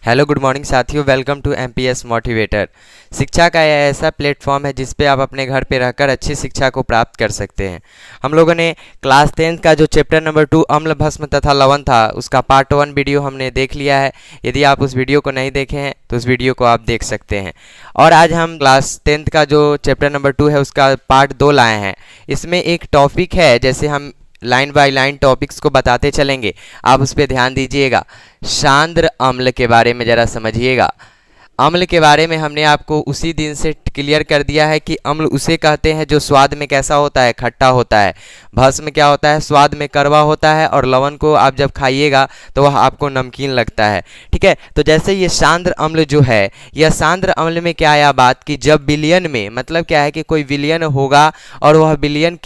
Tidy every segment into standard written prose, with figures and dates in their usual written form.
Hello good morning साथियों, welcome to MPS motivator. शिक्षा का यह ऐसा प्लेटफॉर्म है जिस पे आप अपने घर पे रहकर अच्छी शिक्षा को प्राप्त कर सकते हैं। हम लोगों ने क्लास 10th का जो चैप्टर नंबर 2 अम्ल भस्म तथा लवण था उसका पार्ट 1 वीडियो हमने देख लिया है। यदि आप उस वीडियो को नहीं देखे हैं तो उस वीडियो को आप देख सकते हैं। और आज हम क्लास 10th का जो चैप्टर नंबर 2 है उसका पार्ट 2 लाए हैं। इसमें एक टॉपिक है, जैसे हम लाइन बाय लाइन टॉपिक्स को बताते चलेंगे, आप उस पर ध्यान दीजिएगा। सांद्र अम्ल के बारे में ज़रा समझिएगा। अम्ल के बारे में हमने आपको उसी दिन से क्लियर कर दिया है कि अम्ल उसे कहते हैं जो स्वाद में कैसा होता है, खट्टा होता है। भस्म क्या होता है, स्वाद में कड़वा होता है। और लवण को आप जब खाइएगा तो वह आपको नमकीन लगता है। ठीक है, तो जैसे ये सांद्र अम्ल जो है, यह सांद्र अम्ल में क्या आया बात कि जब विलयन में, मतलब क्या है कि कोई विलयन होगा और वह विलयन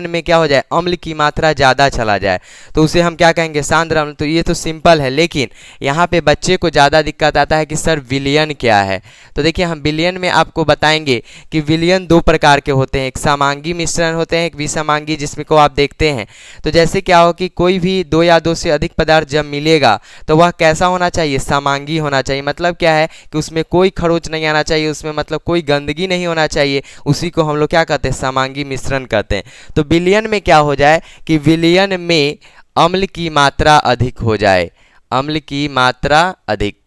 में क्या हो जाए, अम्ल की मात्रा ज़्यादा चला जाए तो उसे हम क्या कहेंगे, सांद्र अम्ल। तो ये तो सिंपल है, लेकिन यहाँ पे बच्चे को ज़्यादा दिक्कत आता है कि सर विलयन क्या है। तो देखिए, हम विलयन में आपको बताएंगे कि विलयन दो प्रकार के होते हैं, एक समांगी मिश्रण होते हैं, एक विसमांगी, जिसमें को आप देखते हैं। तो जैसे क्या हो कि कोई भी दो या दो से अधिक पदार्थ जब मिलेगा तो वह कैसा होना चाहिए, समांगी होना चाहिए। मतलब क्या है कि उसमें कोई खरोच नहीं आना चाहिए, उसमें मतलब कोई गंदगी नहीं होना चाहिए। उसी को हम लोग क्या कहते हैं, समांगी मिश्रण कहते हैं। तो विलयन में क्या हो जाए कि विलयन में अम्ल की मात्रा अधिक हो जाए, अम्ल की मात्रा अधिक।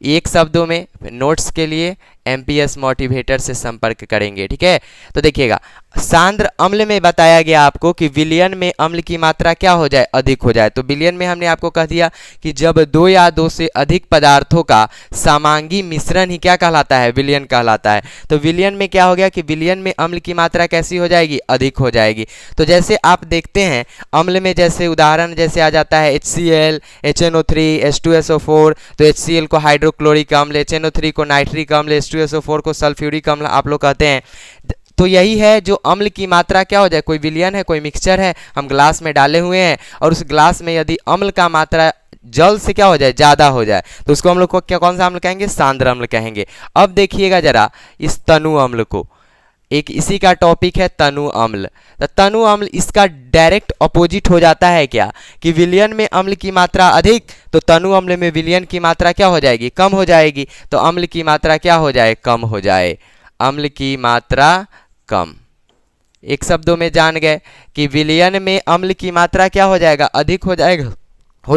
एक शब्दों में नोट्स के लिए एमपीएस मोटिवेटर से संपर्क करेंगे। ठीक है, तो देखिएगा, सांद्र अम्ल में बताया गया आपको कि विलयन में अम्ल की मात्रा क्या हो जाए, अधिक हो जाए। तो विलयन में हमने आपको कह दिया कि जब दो या दो से अधिक पदार्थों का समांगी मिश्रण ही क्या कहलाता है, विलयन कहलाता है। तो विलयन में क्या हो गया कि विलयन में अम्ल की मात्रा कैसी हो जाएगी, अधिक हो जाएगी। तो जैसे आप देखते हैं अम्ल में, जैसे उदाहरण जैसे आ जाता है HCl, HNO3, H2SO4। तो HCl को हाइड्रोक्लोरिक अम्ल, HNO3 को नाइट्रिक अम्ल, H2SO4 को सल्फ्यूरिक अम्ल आप लोग कहते हैं। तो यही है जो अम्ल की मात्रा क्या हो जाए, कोई विलयन है, कोई मिक्सचर है, हम ग्लास में डाले हुए हैं और उस ग्लास में यदि अम्ल का मात्रा जल से क्या हो जाए, ज़्यादा हो जाए, तो उसको हम लोग को क्या, कौन सा अम्ल कहेंगे, सांद्र अम्ल कहेंगे। अब देखिएगा जरा इस तनु अम्ल को, एक इसी का टॉपिक है तनु अम्ल। तो तनु अम्ल इसका डायरेक्ट अपोजिट हो जाता है क्या कि विलयन में अम्ल की मात्रा अधिक, तो तनु अम्ल में विलयन की मात्रा क्या हो जाएगी, कम हो जाएगी। तो अम्ल की मात्रा क्या हो जाए, कम हो जाए, अम्ल की मात्रा कम। एक शब्दों में जान गए कि विलयन में अम्ल की मात्रा क्या हो जाएगा, अधिक हो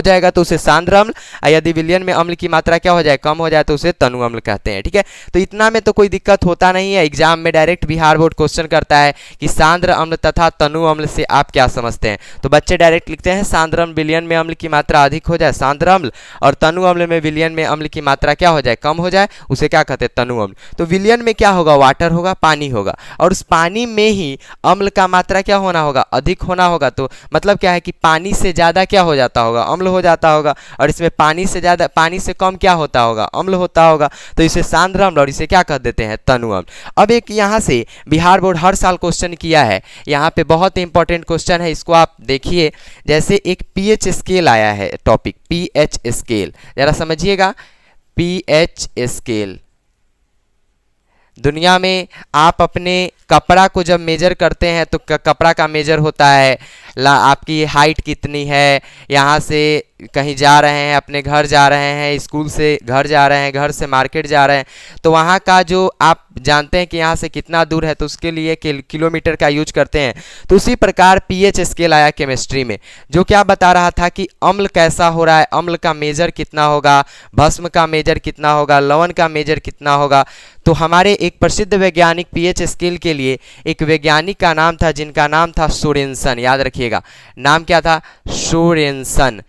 जाएगा तो उसे सांद्र अम्ल, और यदि विलयन में अम्ल की मात्रा क्या हो जाए, कम हो जाए तो उसे तनु अम्ल कहते हैं। ठीक है, तो इतना में तो कोई दिक्कत होता नहीं है। एग्जाम में डायरेक्ट बिहार बोर्ड क्वेश्चन करता है कि सांद्र अम्ल तथा तनु अम्ल से आप क्या समझते हैं। तो बच्चे डायरेक्ट लिखते हैं सांद्र अम्ल विलयन में अम्ल की मात्रा अधिक हो जाए, सांद्र अम्ल, और तनु अम्ल में विलयन में अम्ल की मात्रा क्या हो जाए, कम हो जाए, उसे क्या कहते हैं, तनु अम्ल। तो विलयन में क्या होगा, वाटर होगा, पानी होगा, और उस पानी में ही अम्ल का मात्रा क्या होना होगा, अधिक होना होगा। तो मतलब क्या है कि पानी से ज़्यादा क्या हो जाता होगा, अम्ल हो जाता होगा, और इसमें पानी से ज़्यादा, पानी से कम क्या होता होगा, अम्ल होता होगा। तो इसे सांद्र अम्ल और इसे क्या कह देते हैं, तनु अम्ल। अब एक यहाँ से बिहार बोर्ड हर साल क्वेश्चन किया है, यहाँ पे बहुत इंपॉर्टेंट क्वेश्चन है, इसको आप देखिए। जैसे एक पीएच स्केल आया है, टॉपिक पीएच स्केल, जरा समझिएगा। पीएच स्केल, दुनिया में आप अपने कपड़ा को जब मेजर करते हैं तो कपड़ा का मेजर होता है, आपकी हाइट कितनी है, यहाँ से कहीं जा रहे हैं, अपने घर जा रहे हैं, स्कूल से घर जा रहे हैं, घर से मार्केट जा रहे हैं, तो वहाँ का जो आप जानते हैं कि यहाँ से कितना दूर है, तो उसके लिए किलोमीटर का यूज करते हैं। तो उसी प्रकार पीएच स्केल आया केमिस्ट्री में, जो क्या बता रहा था कि अम्ल कैसा हो रहा है, अम्ल का मेजर कितना होगा, भस्म का मेजर कितना होगा, लवण का मेजर कितना होगा। तो हमारे एक प्रसिद्ध वैज्ञानिक पीएच स्केल के लिए एक वैज्ञानिक का नाम था, जिनका नाम था सोरेनसन। याद रखिएगा, नाम क्या था, सोरेनसन।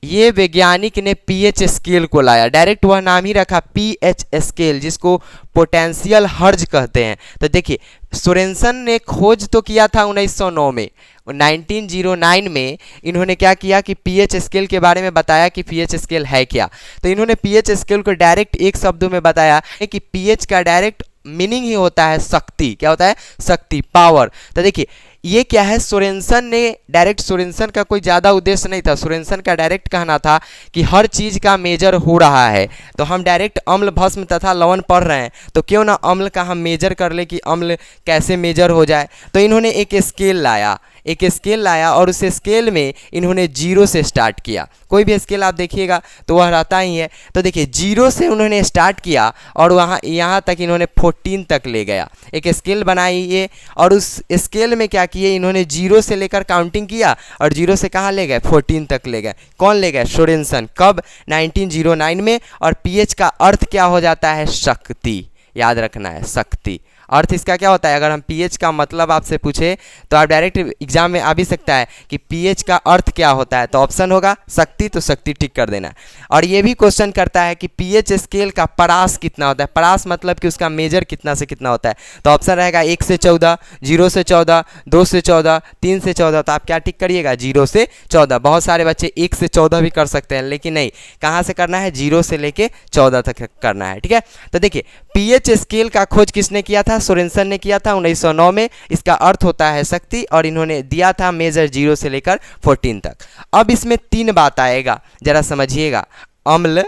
ये वैज्ञानिक ने पीएच स्केल को लाया, डायरेक्ट वह नाम ही रखा पीएच स्केल, जिसको पोटेंशियल हर्ज कहते हैं। तो देखिए, सोरेनसन ने खोज तो किया था 1909 में, 1909 में इन्होंने क्या किया कि पीएच स्केल के बारे में बताया कि पीएच स्केल है क्या। तो इन्होंने पीएच स्केल को डायरेक्ट एक शब्दों में बताया कि पीएच का डायरेक्ट मीनिंग ही होता है शक्ति। क्या होता है, शक्ति, पावर। तो देखिए ये क्या है, सोरेनसन ने डायरेक्ट, सोरेनसन का कोई ज़्यादा उद्देश्य नहीं था, सोरेनसन का डायरेक्ट कहना था कि हर चीज़ का मेजर हो रहा है, तो हम डायरेक्ट अम्ल भस्म तथा लवण पढ़ रहे हैं, तो क्यों ना अम्ल का हम मेजर कर ले कि अम्ल कैसे मेजर हो जाए। तो इन्होंने एक स्केल लाया, एक स्केल लाया और उस स्केल में इन्होंने 0 से स्टार्ट किया। कोई भी स्केल आप देखिएगा तो वह रहता ही है। तो देखिए 0 से उन्होंने स्टार्ट किया और वहाँ यहाँ तक इन्होंने 14 तक ले गया। एक स्केल बनाई ये और उस स्केल में क्या किए इन्होंने 0 से लेकर काउंटिंग किया और 0 से कहाँ ले गए 14 तक ले गए। कौन ले गए? सोरेनसन। कब? 1909 में। और पीएच का अर्थ क्या हो जाता है? शक्ति। याद रखना है, शक्ति। अर्थ इसका क्या होता है? अगर हम पीएच का मतलब आपसे पूछे तो आप डायरेक्ट एग्जाम में आ भी सकता है कि पीएच का अर्थ क्या होता है, तो ऑप्शन होगा शक्ति, तो शक्ति टिक कर देना। और ये भी क्वेश्चन करता है कि पीएच स्केल का परास कितना होता है। परास मतलब कि उसका मेजर कितना से कितना होता है, तो ऑप्शन रहेगा 1 से 14, 0 से 14, 2 से 14, 3 से 14। तो आप क्या टिक करिएगा? 0 से 14। बहुत सारे बच्चे 1 से 14 भी कर सकते हैं, लेकिन नहीं, कहाँ से करना है? 0 से लेके 14 तक करना है। ठीक है, तो देखिए पीएच स्केल का खोज किसने किया था? सोरेनसन ने किया था 1909 में। इसका अर्थ होता है शक्ति और इन्होंने दिया था मेजर 0 से लेकर 14 तक। अब इसमें 3 बात आएगा, जरा समझिएगा। अम्ल,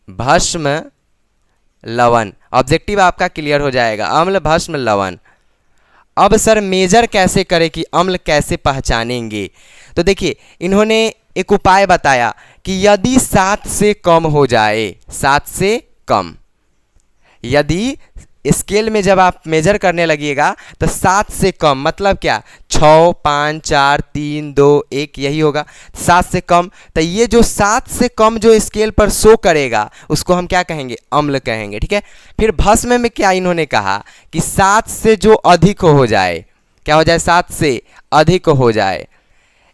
भस्म, लवण। ऑब्जेक्टिव आपका क्लियर हो जाएगा, अम्ल, भस्म, लवण। अब सर मेजर कैसे करें कि अम्ल कैसे पहचानेंगे? तो देखिए इन्होंने एक उपाय बताया कि यदि 7 से कम हो जाए, 7 से कम, यदि स्केल में जब आप मेजर करने लगिएगा तो 7 से कम मतलब क्या? 6, 5, 4, 3, 2, 1 यही होगा। 7 से कम, तो ये जो 7 से कम जो स्केल पर शो करेगा उसको हम क्या कहेंगे? अम्ल कहेंगे। ठीक है, फिर भस्म में क्या इन्होंने कहा कि 7 से जो अधिक हो जाए, क्या हो जाए? 7 से अधिक हो जाए।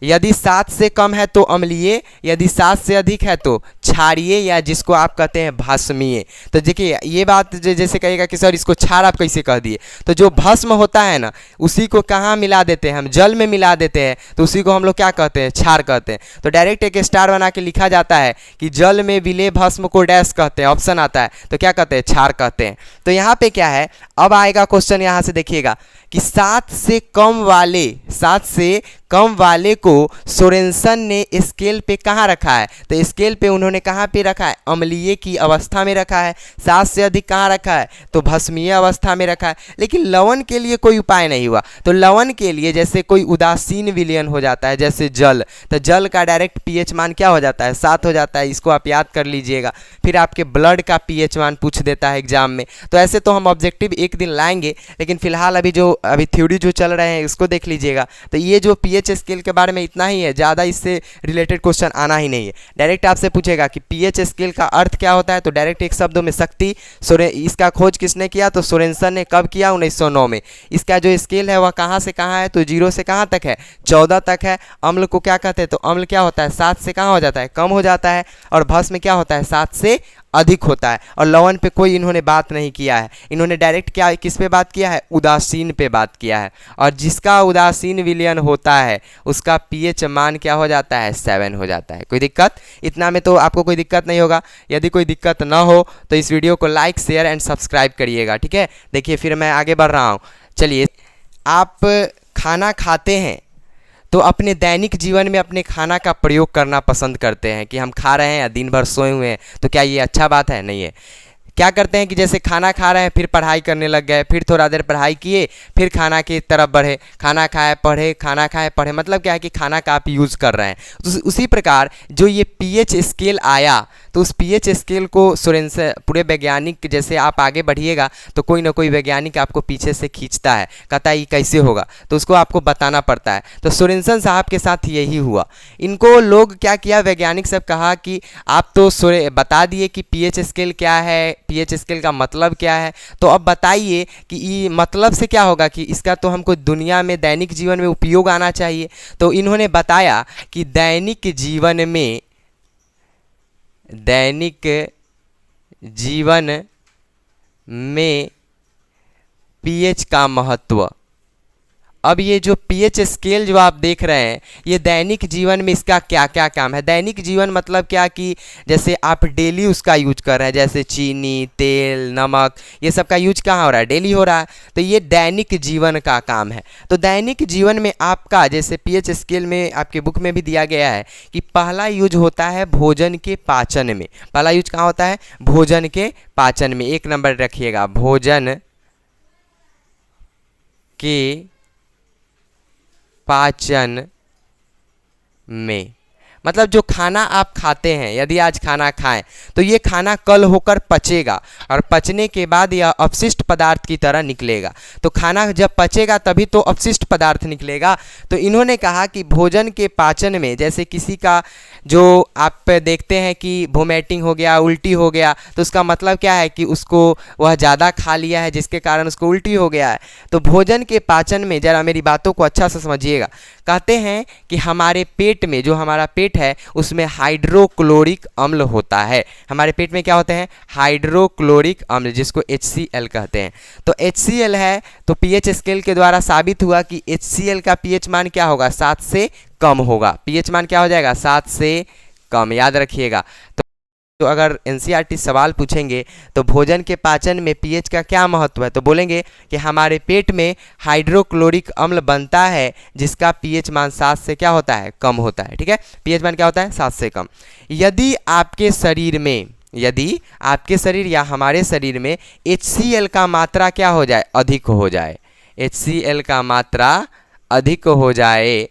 यदि 7 से कम है तो अम्लीय, यदि 7 से अधिक है तो क्षारीय, या जिसको आप कहते हैं भस्मीय। तो देखिए ये बात जैसे कहेगा कि सर इसको क्षार आप कैसे कह दिए, तो जो भस्म होता है ना उसी को कहाँ मिला देते हैं? हम जल में मिला देते हैं, तो उसी को हम लोग क्या कहते हैं? क्षार कहते हैं। तो डायरेक्ट एक स्टार बना के लिखा जाता है कि जल में विलेय भस्म को डैश कहते हैं, ऑप्शन आता है, तो क्या कहते हैं? क्षार कहते हैं। तो यहाँ पे क्या है, अब आएगा क्वेश्चन, यहाँ से देखिएगा कि 7 से कम वाले, 7 से कम वाले को सोरेनसन ने स्केल पे कहाँ रखा है? तो स्केल पे उन्होंने कहाँ पे रखा है? अम्लीय की अवस्था में रखा है। 7 से अधिक कहाँ रखा है? तो भस्मीय अवस्था में रखा है। लेकिन लवण के लिए कोई उपाय नहीं हुआ। तो लवण के लिए जैसे कोई उदासीन विलयन हो जाता है, जैसे जल, तो जल का डायरेक्ट पीएच मान क्या हो जाता है? 7 हो जाता है। इसको आप याद कर लीजिएगा। फिर आपके ब्लड का पीएच मान पूछ देता है एग्जाम में। तो ऐसे तो हम ऑब्जेक्टिव एक दिन लाएंगे, लेकिन फिलहाल अभी थ्योरी जो चल रहे हैं इसको देख लीजिएगा। तो ये जो पीएच स्केल के बारे में इतना ही है, ज़्यादा इससे रिलेटेड क्वेश्चन आना ही नहीं है। डायरेक्ट आपसे पूछेगा कि पीएच स्केल का अर्थ क्या होता है, तो डायरेक्ट एक शब्दों में शक्ति। इसका खोज किसने किया? तो सोरेनसन ने। कब किया? 1909 में। इसका जो स्केल है वह कहाँ से कहाँ है? तो 0 से कहाँ तक है? 14 तक है। अम्ल को क्या कहते हैं? तो अम्ल क्या होता है? 7 से कहाँ हो जाता है? कम हो जाता है। और भस्म क्या होता है? 7 से अधिक होता है। और लवण पे कोई इन्होंने बात नहीं किया है। इन्होंने डायरेक्ट क्या किस पे बात किया है? उदासीन पे बात किया है। और जिसका उदासीन विलयन होता है उसका पीएच मान क्या हो जाता है? 7 हो जाता है। कोई दिक्कत? इतना में तो आपको कोई दिक्कत नहीं होगा। यदि कोई दिक्कत ना हो तो इस वीडियो को लाइक, शेयर एंड सब्सक्राइब करिएगा। ठीक है, देखिए फिर मैं आगे बढ़ रहा हूँ। चलिए, आप खाना खाते हैं तो अपने दैनिक जीवन में अपने खाना का प्रयोग करना पसंद करते हैं कि हम खा रहे हैं या दिन भर सोए हुए हैं, तो क्या ये अच्छा बात है? नहीं है। क्या करते हैं कि जैसे खाना खा रहे हैं फिर पढ़ाई करने लग गए, फिर थोड़ा देर पढ़ाई किए, फिर खाना की तरफ बढ़े, खाना खाए पढ़े, खाना खाए पढ़े, मतलब क्या है कि खाना का आप यूज़ कर रहे हैं। तो उसी प्रकार जो ये पीएच स्केल आया, तो उस पीएच स्केल को सोरेनसन, पूरे वैज्ञानिक, जैसे आप आगे बढ़िएगा तो कोई ना कोई वैज्ञानिक आपको पीछे से खींचता है, कहता है ये कैसे होगा, तो उसको आपको बताना पड़ता है। तो सोरेनसन साहब के साथ यही हुआ। इनको लोग क्या किया, वैज्ञानिक सब कहा कि आप तो बता दिए कि पीएच स्केल क्या है, पीएच स्केल का मतलब क्या है, तो अब बताइए कि ये मतलब से क्या होगा कि इसका तो हमको दुनिया में दैनिक जीवन में उपयोग आना चाहिए। तो इन्होंने बताया कि दैनिक जीवन में पीएच का महत्व। अब ये जो पीएच स्केल जो आप देख रहे हैं, ये दैनिक जीवन में इसका क्या क्या काम है। दैनिक जीवन मतलब क्या कि जैसे आप डेली उसका यूज कर रहे हैं, जैसे चीनी, तेल, नमक, ये सब का यूज कहाँ हो रहा है? डेली हो रहा है। तो ये दैनिक जीवन का काम है। तो दैनिक जीवन में आपका, जैसे पीएच स्केल में आपके बुक में भी दिया गया है कि पहला यूज होता है भोजन के पाचन में। पहला यूज कहाँ होता है? भोजन के पाचन में। 1 नंबर रखिएगा, भोजन के पाचन में, मतलब जो खाना आप खाते हैं, यदि आज खाना खाएं तो ये खाना कल होकर पचेगा और पचने के बाद यह अपशिष्ट पदार्थ की तरह निकलेगा। तो खाना जब पचेगा तभी तो अपशिष्ट पदार्थ निकलेगा। तो इन्होंने कहा कि भोजन के पाचन में, जैसे किसी का जो आप देखते हैं कि वोमिटिंग हो गया, उल्टी हो गया, तो उसका मतलब क्या है कि उसको वह ज़्यादा खा लिया है जिसके कारण उसको उल्टी हो गया है। तो भोजन के पाचन में, ज़रा मेरी बातों को अच्छा से समझिएगा, कहते हैं कि हमारे पेट में, जो हमारा पेट है उसमें हाइड्रोक्लोरिक अम्ल होता है। हमारे पेट में क्या होते हैं? हाइड्रोक्लोरिक अम्ल, जिसको HCl कहते हैं। तो HCl है तो पीएच स्केल के द्वारा साबित हुआ कि HCl का पीएच मान क्या होगा? 7 से कम होगा। पीएच मान क्या हो जाएगा? 7 से कम, याद रखिएगा। तो अगर एनसीईआरटी सवाल पूछेंगे तो भोजन के पाचन में पीएच का क्या महत्व है, तो बोलेंगे कि हमारे पेट में हाइड्रोक्लोरिक अम्ल बनता है जिसका पीएच मान 7 से क्या होता है? कम होता है। ठीक है, पीएच मान क्या होता है? 7 से कम। यदि आपके शरीर में, यदि आपके शरीर या हमारे शरीर में HCl का मात्रा क्या हो जाए? अधिक हो जाए। HCl का मात्रा अधिक हो जाए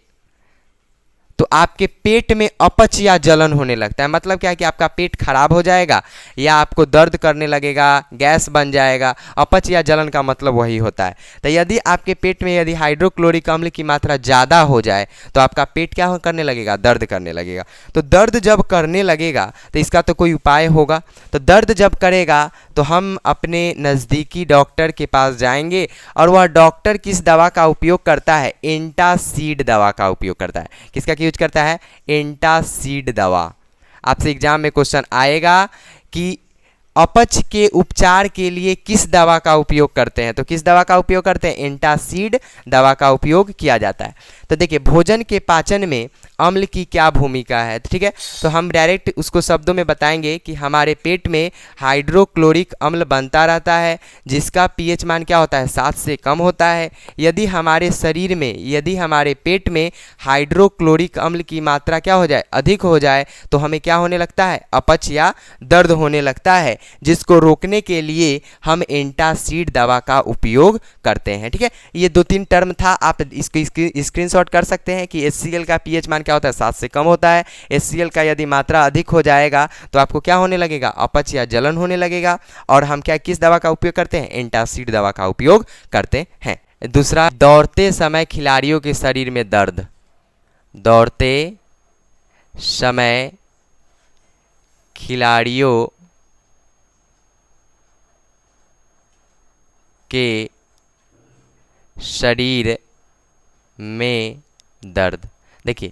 तो आपके पेट में अपच या जलन होने लगता है। मतलब क्या है कि आपका पेट खराब हो जाएगा या आपको दर्द करने लगेगा, गैस बन जाएगा। अपच या जलन का मतलब वही होता है। तो यदि आपके पेट में यदि हाइड्रोक्लोरिक अम्ल की मात्रा ज़्यादा हो जाए तो आपका पेट क्या करने लगेगा? दर्द करने लगेगा। तो दर्द जब करने लगेगा तो इसका तो कोई उपाय होगा। तो दर्द जब करेगा तो हम अपने नज़दीकी डॉक्टर के पास जाएंगे और वह डॉक्टर किस दवा का उपयोग करता है? एंटासिड दवा का उपयोग करता है। किसका यूज करता है? एंटासिड दवा। आपसे एग्जाम में क्वेश्चन आएगा कि अपच के उपचार के लिए किस दवा का उपयोग करते हैं? तो किस दवा का उपयोग करते हैं? एंटासिड दवा का उपयोग किया जाता है। तो देखिए, भोजन के पाचन में अम्ल की क्या भूमिका है, ठीक है। तो हम डायरेक्ट उसको शब्दों में बताएंगे कि हमारे पेट में हाइड्रोक्लोरिक अम्ल बनता रहता है जिसका पीएच मान क्या होता है? 7 से कम होता है। यदि हमारे शरीर में, यदि हमारे पेट में हाइड्रोक्लोरिक अम्ल की मात्रा क्या हो जाए? अधिक हो जाए तो हमें क्या होने लगता है? अपच या दर्द होने लगता है, जिसको रोकने के लिए हम एंटासिड दवा का उपयोग करते हैं। ठीक है, ये 2-3 टर्म था, आप इसको स्क्रीनशॉट कर सकते हैं कि HCl का पीएच मान क्या होता है? 7 से कम होता है। HCl का यदि मात्रा अधिक हो जाएगा तो आपको क्या होने लगेगा? अपच या जलन होने लगेगा। और हम क्या, किस दवा का उपयोग करते हैं? एंटासिड दवा का उपयोग करते हैं। दूसरा, दौड़ते समय खिलाड़ियों के शरीर में दर्द। दौड़ते समय खिलाड़ियों के शरीर में दर्द। देखिए,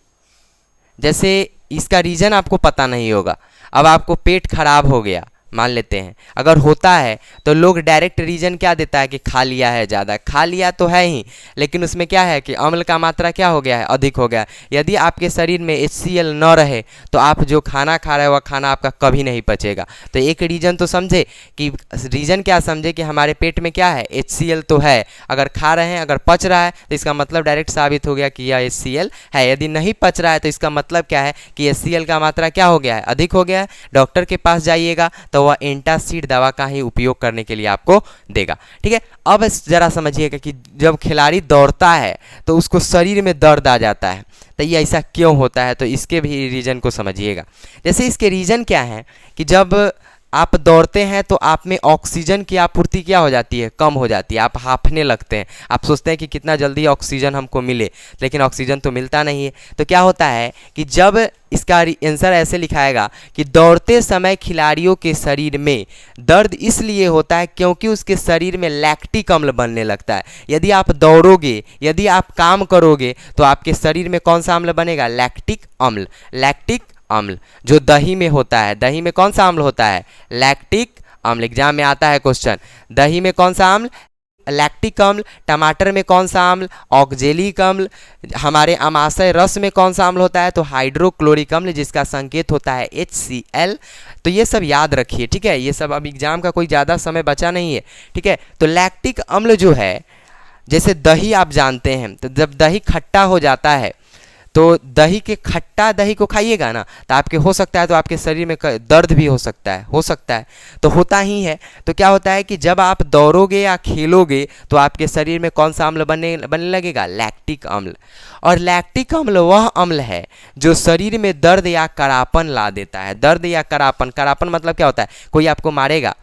जैसे इसका रीज़न आपको पता नहीं होगा। अब आपको पेट खराब हो गया, मान लेते हैं, अगर होता है तो लोग डायरेक्ट रीजन क्या देता है कि खा लिया है, ज़्यादा खा लिया तो है ही, लेकिन उसमें क्या है कि अम्ल का मात्रा क्या हो गया है? अधिक हो गया है। यदि आपके शरीर में HCl न रहे तो आप जो खाना खा रहे हो वह खाना आपका कभी नहीं पचेगा। तो एक रीज़न तो समझे कि रीज़न क्या समझे कि हमारे पेट में क्या है? HCl तो है। अगर खा रहे हैं, अगर पच रहा है तो इसका मतलब डायरेक्ट साबित हो गया कि यह HCl है। यदि नहीं पच रहा है तो इसका मतलब क्या है कि HCl का मात्रा क्या हो गया है? अधिक हो गया है। डॉक्टर के पास जाइएगा तो वह एंटासिड दवा का ही उपयोग करने के लिए आपको देगा। ठीक है, अब ज़रा समझिएगा कि जब खिलाड़ी दौड़ता है तो उसको शरीर में दर्द आ जाता है, तो ये ऐसा क्यों होता है? तो इसके भी रीज़न को समझिएगा। जैसे इसके रीज़न क्या है कि जब आप दौड़ते हैं तो आप में ऑक्सीजन की आपूर्ति क्या हो जाती है? कम हो जाती है। आप हांफने लगते हैं, आप सोचते हैं कि कितना जल्दी ऑक्सीजन हमको मिले, लेकिन ऑक्सीजन तो मिलता नहीं है। तो क्या होता है कि जब इसका आंसर ऐसे लिखाएगा कि दौड़ते समय खिलाड़ियों के शरीर में दर्द इसलिए होता है क्योंकि उसके शरीर में लैक्टिक अम्ल बनने लगता है। यदि आप दौड़ोगे, यदि आप काम करोगे तो आपके शरीर में कौन सा अम्ल बनेगा? लैक्टिक अम्ल। लैक्टिक अम्ल जो दही में होता है, दही में कौन सा अम्ल होता है? लैक्टिक अम्ल। एग्जाम में आता है क्वेश्चन, दही में कौन सा अम्ल? लैक्टिक अम्ल। टमाटर में कौन सा अम्ल? ऑक्जेलिक अम्ल। हमारे अमाशय रस में कौन सा अम्ल होता है? तो हाइड्रोक्लोरिक अम्ल, जिसका संकेत होता है HCl। तो ये सब याद रखिए, ठीक है। ये सब अब एग्जाम का कोई ज़्यादा समय बचा नहीं है, ठीक है। तो लैक्टिक अम्ल जो है, जैसे दही आप जानते हैं, तो जब दही खट्टा हो जाता है तो दही के खट्टा दही को खाइएगा ना तो आपके हो सकता है तो आपके शरीर में दर्द भी हो सकता है तो होता ही है। तो क्या होता है कि जब आप दौड़ोगे या खेलोगे तो आपके शरीर में कौन सा अम्ल बनने लगेगा, लैक्टिक अम्ल। और लैक्टिक अम्ल वह अम्ल है जो शरीर में दर्द या करापन ला देता है। दर्द या करापन मतलब क्या होता है, कोई आपको मारेगा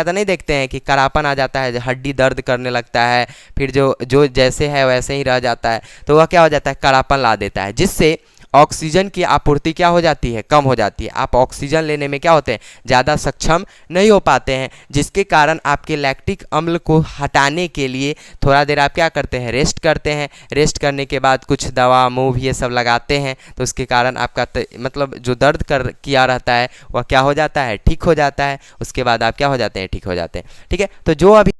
तो नहीं देखते हैं कि करापन आ जाता है, हड्डी दर्द करने लगता है, फिर जो जैसे है वैसे ही रह जाता है, तो वह क्या हो जाता है, करापन ला देता है, जिससे ऑक्सीजन की आपूर्ति क्या हो जाती है, कम हो जाती है। आप ऑक्सीजन लेने में क्या होते हैं, ज़्यादा सक्षम नहीं हो पाते हैं, जिसके कारण आपके लैक्टिक अम्ल को हटाने के लिए थोड़ा देर आप क्या करते हैं, रेस्ट करते हैं। रेस्ट करने के बाद कुछ दवा मूव ये सब लगाते हैं, तो उसके कारण आपका मतलब जो दर्द किया रहता है वह क्या हो जाता है, ठीक हो जाता है। उसके बाद आप क्या हो जाते हैं, ठीक हो जाते हैं। ठीक है, तो जो अभी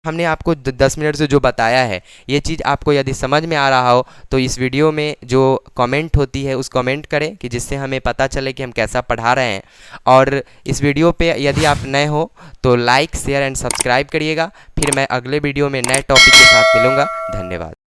हमने आपको 10 मिनट से जो बताया है, ये चीज़ आपको यदि समझ में आ रहा हो तो इस वीडियो में जो कमेंट होती है उस कमेंट करें कि जिससे हमें पता चले कि हम कैसा पढ़ा रहे हैं। और इस वीडियो पे यदि आप नए हो तो लाइक शेयर एंड सब्सक्राइब करिएगा। फिर मैं अगले वीडियो में नए टॉपिक के साथ मिलूँगा। धन्यवाद।